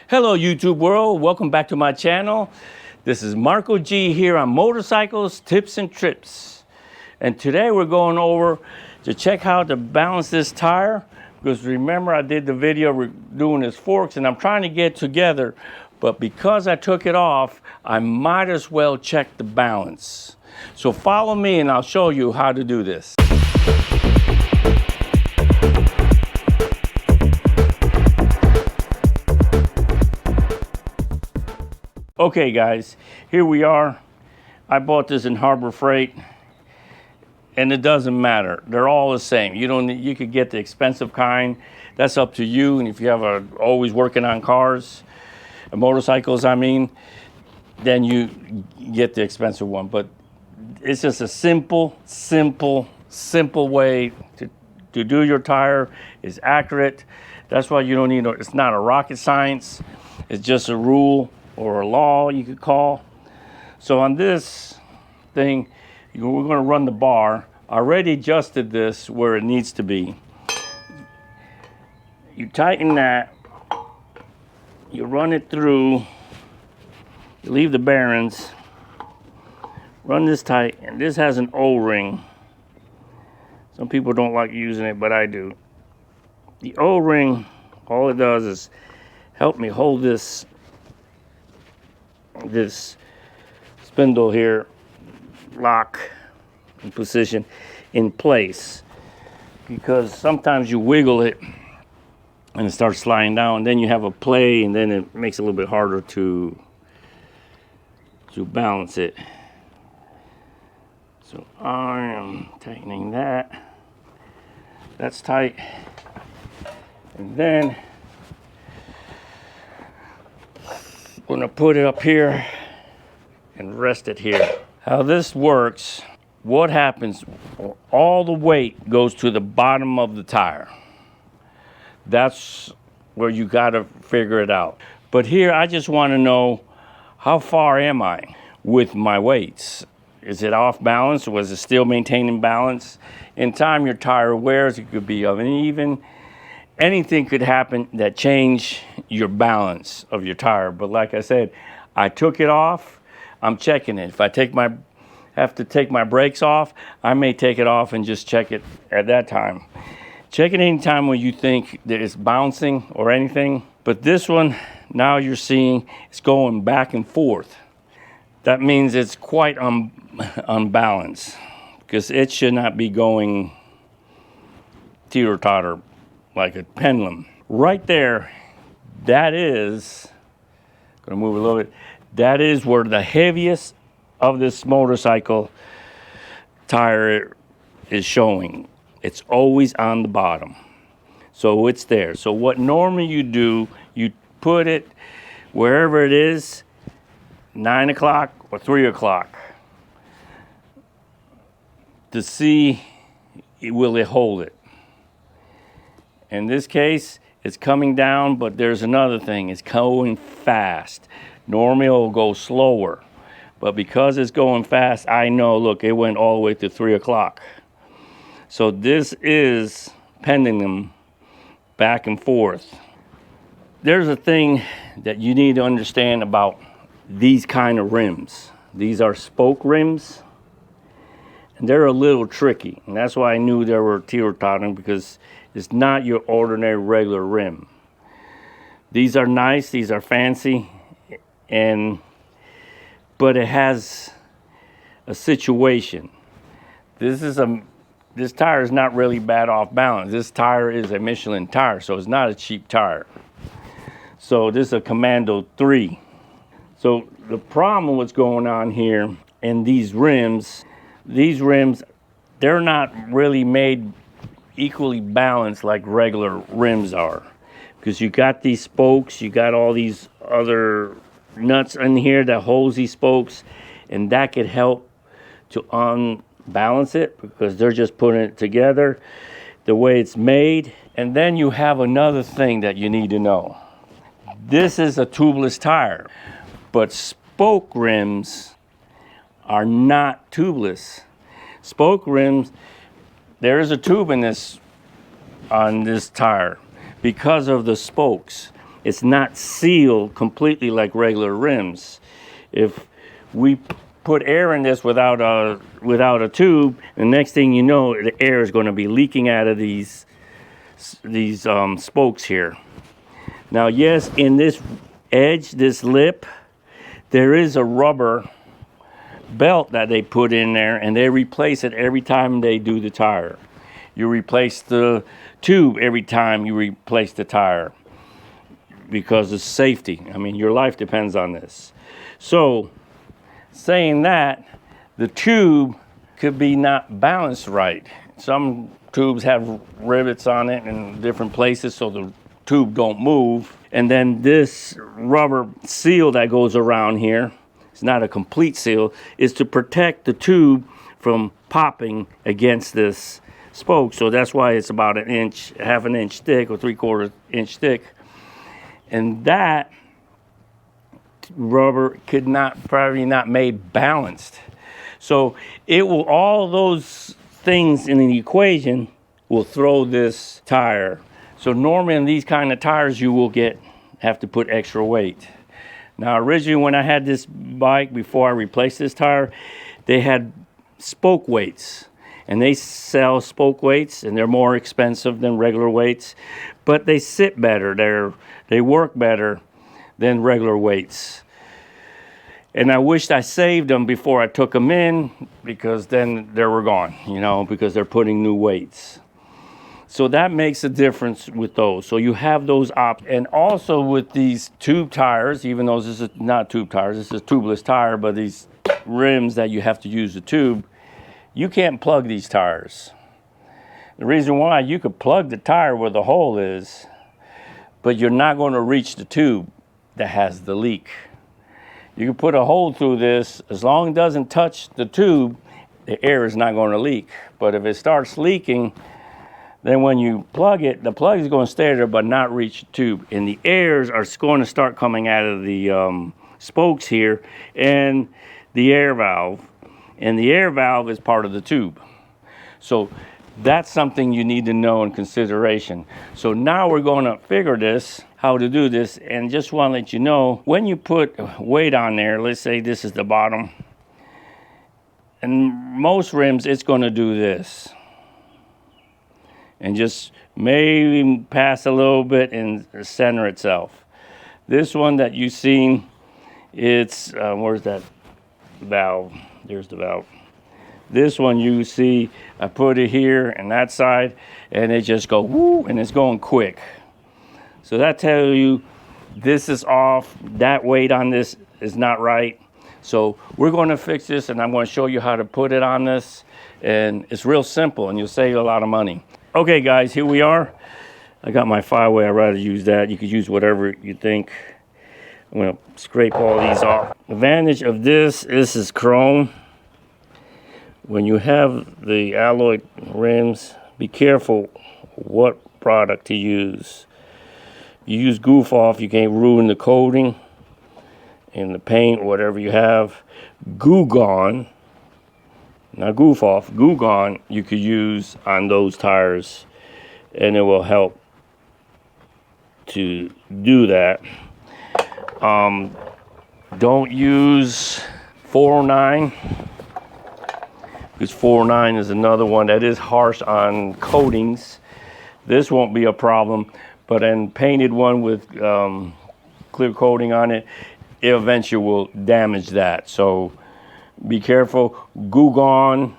Hello YouTube world, welcome back to my channel. This is Marco G here on Motorcycles, Tips and Trips. And today we're going over to check how to balance this tire. Because remember I did the video doing his forks and I'm trying to get together. But because I took it off, I might as well check the balance. So follow me and I'll show you how to do this. Okay guys, here we are. I bought this in Harbor Freight and it doesn't matter. They're all the same. You could get the expensive kind. That's up to you. And if you have always working on cars, motorcycles, I mean, then you get the expensive one. But it's just a simple way to do your tire. It's accurate. That's why you don't need, it's not a rocket science. It's just a rule or a law you could call. So on this thing, we're going to run the bar. I already adjusted this where it needs to be. You tighten that, you run it through, you leave the bearings, run this tight, and this has an O-ring. Some people don't like using it, but I do. The O-ring, all it does is help me hold this spindle here, lock in position in place, because sometimes you wiggle it and it starts sliding down, and then you have a play, and then it makes it a little bit harder to balance it. So I am tightening that. That's tight, and then I'm gonna put it up here and rest it here. How this works, what happens, all the weight goes to the bottom of the tire. That's where you gotta figure it out. But here, I just wanna know, how far am I with my weights? Is it off balance, or was it still maintaining balance? In time your tire wears, it could be uneven. Anything could happen that change your balance of your tire. But like I said, I took it off, I'm checking it. If I have to take my brakes off, I may take it off and just check it at that time. Check it anytime when you think that it's bouncing or anything. But this one, now you're seeing it's going back and forth. That means it's quite unbalanced, because it should not be going teeter-totter like a pendulum. Right there, that is, gonna move a little bit, that is where the heaviest of this motorcycle tire is showing. It's always on the bottom. So it's there. So what normally you do, you put it wherever it is, 9 o'clock or 3 o'clock, to see will it hold it. In this case, it's coming down, but there's another thing. It's going fast. Normally it'll go slower, but because it's going fast, I know, look, it went all the way to 3 o'clock. So this is pendulum back and forth. There's a thing that you need to understand about these kind of rims. These are spoke rims, and they're a little tricky. And that's why I knew they were teeter-tottering, because it's not your ordinary regular rim. These are nice, these are fancy, but it has a situation. This tire is not really bad off balance. This tire is a Michelin tire, so it's not a cheap tire. So this is a Commando 3. So the problem what's going on here in these rims, they're not really made equally balanced like regular rims are, because you got these spokes, you got all these other nuts in here that holds these spokes, and that could help to unbalance it, because they're just putting it together the way it's made. And then you have another thing that you need to know. This is a tubeless tire, but spoke rims are not tubeless. Spoke rims, there is a tube on this tire because of the spokes. it's not sealed completely like regular rims. If we put air in this without a tube, the next thing you know, the air is going to be leaking out of these spokes here. Now, yes, in this edge, this lip, there is a rubber belt that they put in there, and they replace it every time they do the tire. You replace the tube every time you replace the tire because of safety. I mean, your life depends on this. So, saying that, the tube could be not balanced right. Some tubes have rivets on it in different places so the tube don't move. And then this rubber seal that goes around here, it's not a complete seal, is to protect the tube from popping against this spoke. So that's why it's about an inch, half an inch thick or 3/4 inch thick. And that rubber could probably not made balanced. So it will, all those things in the equation will throw this tire. So normally in these kind of tires you will have to put extra weight. Now originally when I had this bike, before I replaced this tire, they had spoke weights. And they sell spoke weights, and they're more expensive than regular weights, but they sit better. They work better than regular weights. And I wished I saved them before I took them in, because then they were gone, because they're putting new weights. So that makes a difference with those. So you have those options. And also with these tube tires, even though this is not tube tires, this is a tubeless tire, but these rims that you have to use the tube, you can't plug these tires. The reason why, you could plug the tire where the hole is, but you're not going to reach the tube that has the leak. You can put a hole through this, as long as it doesn't touch the tube, the air is not going to leak. But if it starts leaking, then when you plug it, the plug is going to stay there but not reach the tube. And the airs are going to start coming out of the spokes here and the air valve. And the air valve is part of the tube. So that's something you need to know in consideration. So now we're going to figure this, how to do this, and just want to let you know, when you put weight on there, let's say this is the bottom, and most rims it's going to do this. And just maybe pass a little bit and center itself. This one that you've seen, it's, where's that valve? There's the valve. This one you see, I put it here and that side, and it just go whoo, and it's going quick. So that tells you this is off, that weight on this is not right. So we're going to fix this, and I'm going to show you how to put it on this, and it's real simple, and you'll save a lot of money. Okay guys, here we are. I got my 5-way, I'd rather use that. You could use whatever you think. I'm going to scrape all these off. Advantage of this is chrome. When you have the alloy rims, be careful what product to use. You use Goof Off, you can't ruin the coating and the paint, whatever you have. Goo Gone, not Goof Off, Goo Gone you could use on those tires, and it will help to do that. Don't use 409, because 409 is another one that is harsh on coatings. This won't be a problem, but an painted one with clear coating on it, it eventually will damage that. So be careful. Goo Gone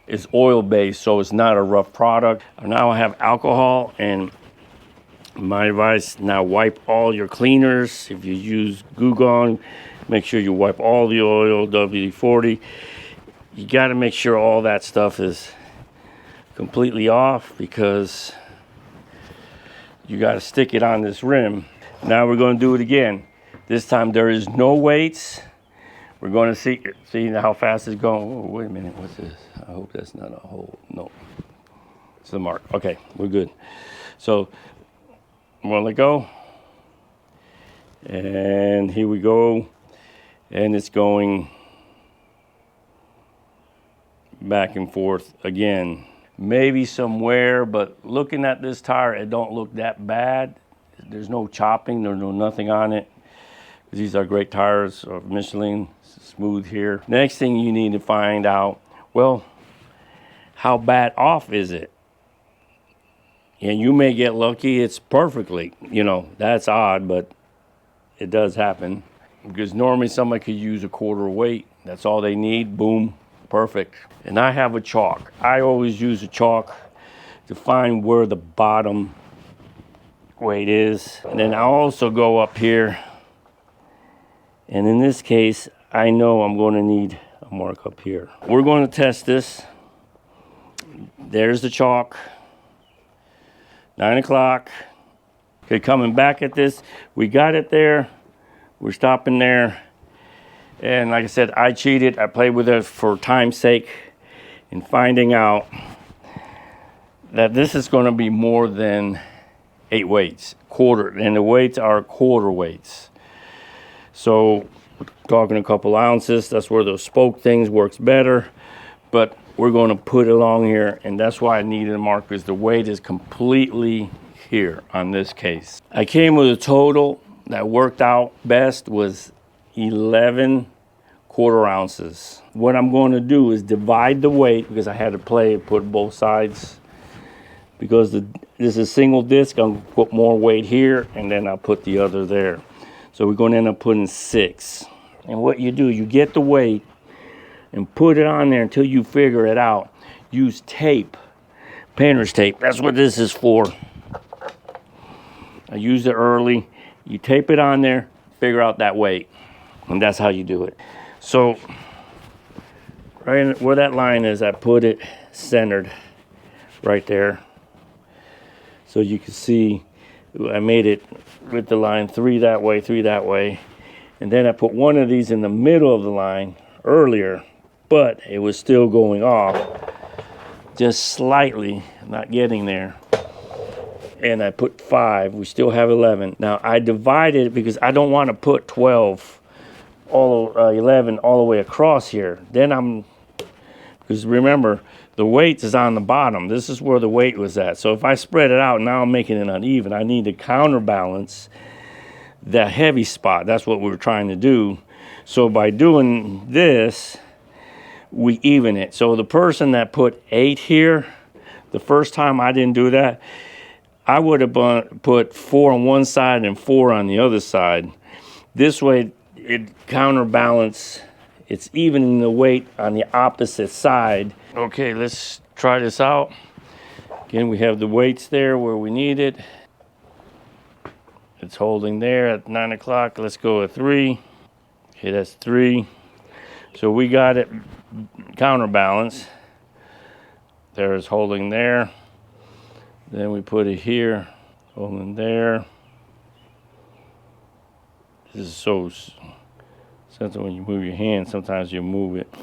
is oil-based, so it's not a rough product. Now I have alcohol, and my advice, now wipe all your cleaners. If you use Goo Gone, make sure you wipe all the oil, WD-40. You got to make sure all that stuff is completely off, because you got to stick it on this rim. Now we're going to do it again. This time there is no weights. We're going to see how fast it's going. Oh, wait a minute, what's this? I hope that's not a hole. No, it's the mark. Okay, we're good. So I'm going to let go. And here we go. And it's going back and forth again. Maybe some wear, but looking at this tire, it don't look that bad. There's no chopping, there's no nothing on it. These are great tires of Michelin, smooth here. Next thing you need to find out, well, how bad off is it? And you may get lucky, it's perfectly, you know, that's odd, but it does happen. Because normally somebody could use a quarter weight. That's all they need, boom, perfect. And I have a chalk. I always use a chalk to find where the bottom weight is. And then I also go up here. And in this case, I know I'm going to need a mark up here. We're going to test this. There's the chalk. 9 o'clock. Okay, coming back at this. We got it there. We're stopping there. And like I said, I cheated. I played with it for time's sake in finding out that this is going to be more than 8 weights. Quarter. And the weights are quarter weights. So we're talking a couple ounces. That's where those spoke things works better. But we're going to put it along here, and that's why I needed a mark, because the weight is completely here on this case. I came with a total that worked out best was 11 quarter ounces. What I'm going to do is divide the weight, because I had to put both sides, because this is single disc. I'm going to put more weight here, and then I'll put the other there. So we're going to end up putting 6. And what you do, you get the weight and put it on there until you figure it out. Use tape, painter's tape. That's what this is for. I used it early. You tape it on there, figure out that weight, and that's how you do it. So right where that line is, I put it centered right there. So you can see I made it with the line 3 that way, 3 that way. And then I put one of these in the middle of the line earlier, but it was still going off just slightly, not getting there. And I put 5. We still have 11. Now I divided it because I don't want to put 12, 11 all the way across here. Then because remember, the weight is on the bottom. This is where the weight was at. So if I spread it out, now I'm making it uneven. I need to counterbalance that heavy spot. That's what we were trying to do. So by doing this, we even it. So the person that put 8 here, the first time I didn't do that, I would have put 4 on one side and 4 on the other side. This way it counterbalance. It's evening the weight on the opposite side. Okay, let's try this out. Again, we have the weights there where we need it. It's holding there at 9 o'clock. Let's go at 3. Okay, that's 3. So we got it counterbalance. There's holding there. Then we put it here, holding there. This is so something when you move your hand, sometimes you move it.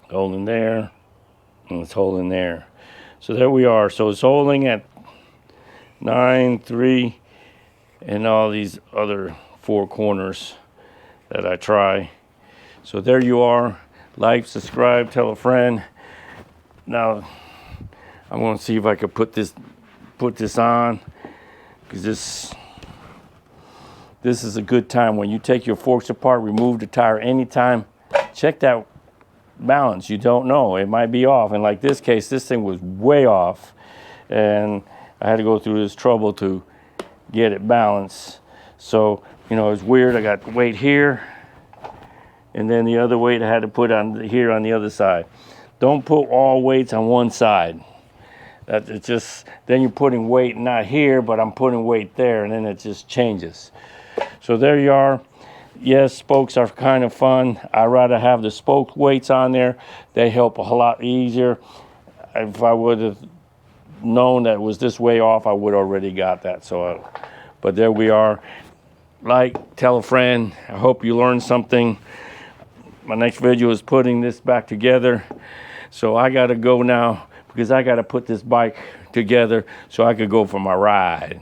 Holding there, and it's holding there. So there we are. So it's holding at 9, 3, and all these other 4 corners that I try. So there you are. Like, subscribe, tell a friend. Now I'm going to see if I could put this on, because this is a good time when you take your forks apart, remove the tire anytime. Check that balance. You don't know, it might be off. And like this case, this thing was way off, and I had to go through this trouble to get it balanced. So you know, it's weird. I got weight here, and then the other weight I had to put on here on the other side. Don't put all weights on one side. It's just, then you're putting weight not here, but I'm putting weight there, and then it just changes. So there you are. Yes, spokes are kind of fun. I'd rather have the spoke weights on there. They help a lot easier. If I would have known that it was this way off, I would already got that. So, but there we are. Like, tell a friend. I hope you learned something. My next video is putting this back together. So I got to go now, because I got to put this bike together so I could go for my ride.